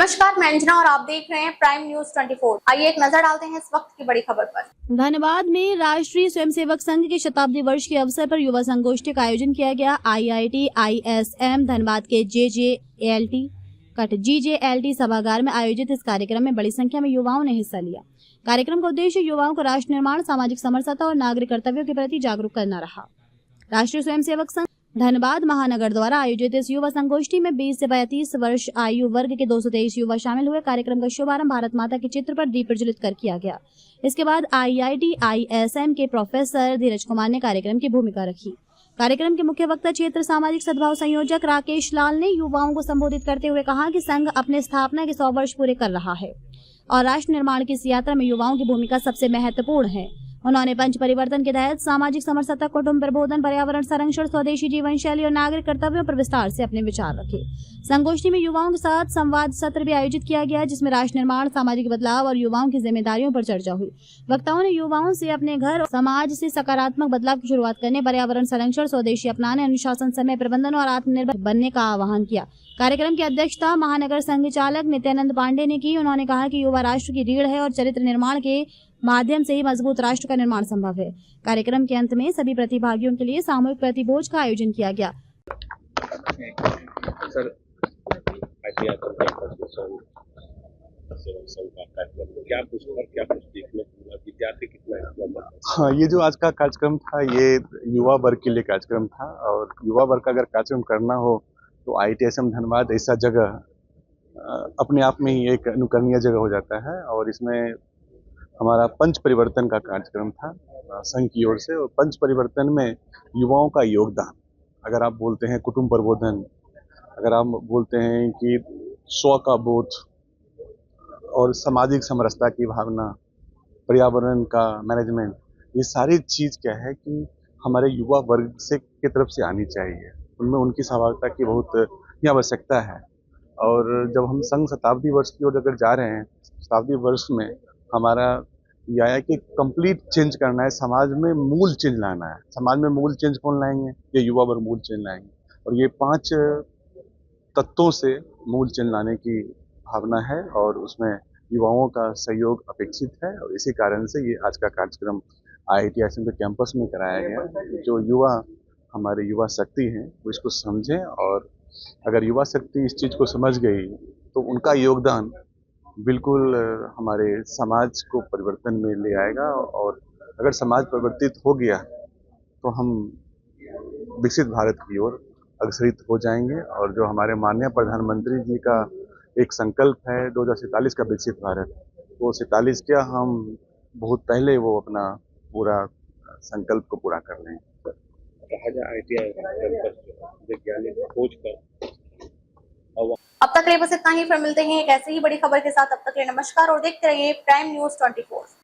नमस्कार, मैं अंजना और आप देख रहे हैं प्राइम न्यूज 24। आइए एक नजर डालते हैं इस वक्त की बड़ी खबर पर। धनबाद में राष्ट्रीय स्वयंसेवक संघ के शताब्दी वर्ष के अवसर पर युवा संगोष्ठी का आयोजन किया गया। IIT ISM धनबाद के GJLT सभागार में आयोजित इस कार्यक्रम में बड़ी संख्या में युवाओं ने हिस्सा लिया। कार्यक्रम का उद्देश्य युवाओं को राष्ट्र निर्माण, सामाजिक समरसता और नागरिक कर्तव्यों के प्रति जागरूक करना रहा। राष्ट्रीय स्वयंसेवक संघ धनबाद महानगर द्वारा आयोजित इस युवा संगोष्ठी में 20 से 32 वर्ष आयु वर्ग के 223 युवा शामिल हुए। कार्यक्रम का शुभारंभ भारत माता के चित्र पर दीप प्रज्वलित कर किया गया। इसके बाद IIT ISM के प्रोफेसर धीरज कुमार ने कार्यक्रम की भूमिका रखी। कार्यक्रम के मुख्य वक्ता क्षेत्र सामाजिक सद्भाव संयोजक राकेश लाल ने युवाओं को संबोधित करते हुए कहा कि संघ अपने स्थापना के 100 वर्ष पूरे कर रहा है और राष्ट्र निर्माण की इस यात्रा में युवाओं की भूमिका सबसे महत्वपूर्ण है। उन्होंने पंच परिवर्तन के तहत सामाजिक समरसता, कुटुंब प्रबोधन, पर्यावरण संरक्षण, स्वदेशी जीवन शैली और नागरिक कर्तव्यों पर विस्तार से अपने विचार रखे। संगोष्ठी में युवाओं के साथ संवाद सत्र भी आयोजित किया गया, जिसमें राष्ट्र निर्माण, सामाजिक बदलाव और युवाओं की जिम्मेदारियों पर चर्चा हुई। वक्ताओं ने युवाओं से अपने घर और समाज से सकारात्मक बदलाव की शुरुआत करने, पर्यावरण संरक्षण, स्वदेशी अपनाने, अनुशासन, समय प्रबंधन और आत्मनिर्भर बनने का आह्वान किया। कार्यक्रम की अध्यक्षता महानगर संघ चालक नित्यानंद पांडे ने की। उन्होंने कहा कि युवा राष्ट्र की रीढ़ है और चरित्र निर्माण के माध्यम से ही मजबूत राष्ट्र का निर्माण संभव है। कार्यक्रम के अंत में सभी प्रतिभागियों के लिए सामूहिक प्रतिभोज का आयोजन किया गया। सर, क्या कुछ देखने को मिला, विद्यार्थी कितना? हाँ, ये जो आज का कार्यक्रम था ये युवा वर्ग के लिए कार्यक्रम था और युवा वर्ग का अगर कार्यक्रम करना हो तो IITSM धनबाद ऐसा जगह अपने आप में ही एक अनुकरणीय जगह हो जाता है। और इसमें हमारा पंच परिवर्तन का कार्यक्रम था संघ की ओर से, और पंच परिवर्तन में युवाओं का योगदान, अगर आप बोलते हैं कुटुंब प्रबोधन, अगर आप बोलते हैं कि स्व का बोध और सामाजिक समरसता की भावना, पर्यावरण का मैनेजमेंट, ये सारी चीज़ क्या है कि हमारे युवा वर्ग से की तरफ से आनी चाहिए। उनमें उनकी सहभागिता की बहुत ही आवश्यकता है। और जब हम संघ शताब्दी वर्ष की ओर अगर जा रहे हैं, शताब्दी वर्ष में हमारा यह है कि कंप्लीट चेंज करना है, समाज में मूल चेंज लाना है। समाज में मूल चेंज कौन लाएंगे? ये युवा वर्ग मूल चेंज लाएंगे। और ये 5 तत्वों से मूल चेंज लाने की भावना है और उसमें युवाओं का सहयोग अपेक्षित है। और इसी कारण से ये आज का कार्यक्रम IITSM के कैंपस में कराया गया। जो युवा हमारे युवा शक्ति हैं वो इसको समझें, और अगर युवा शक्ति इस चीज़ को समझ गई तो उनका योगदान बिल्कुल हमारे समाज को परिवर्तन में ले आएगा। और अगर समाज परिवर्तित हो गया तो हम विकसित भारत की ओर अग्रसरित हो जाएंगे। और जो हमारे माननीय प्रधानमंत्री जी का एक संकल्प है 2047 का विकसित भारत, वो 47 क्या, हम बहुत पहले वो अपना पूरा संकल्प को पूरा कर लें। कहा जाए IIT वैज्ञानिक खोज कर। अब तक के लिए बस इतना ही, फिर मिलते हैं एक ऐसे ही बड़ी खबर के साथ। अब तक के लिए नमस्कार और देखते रहिए प्राइम न्यूज 24।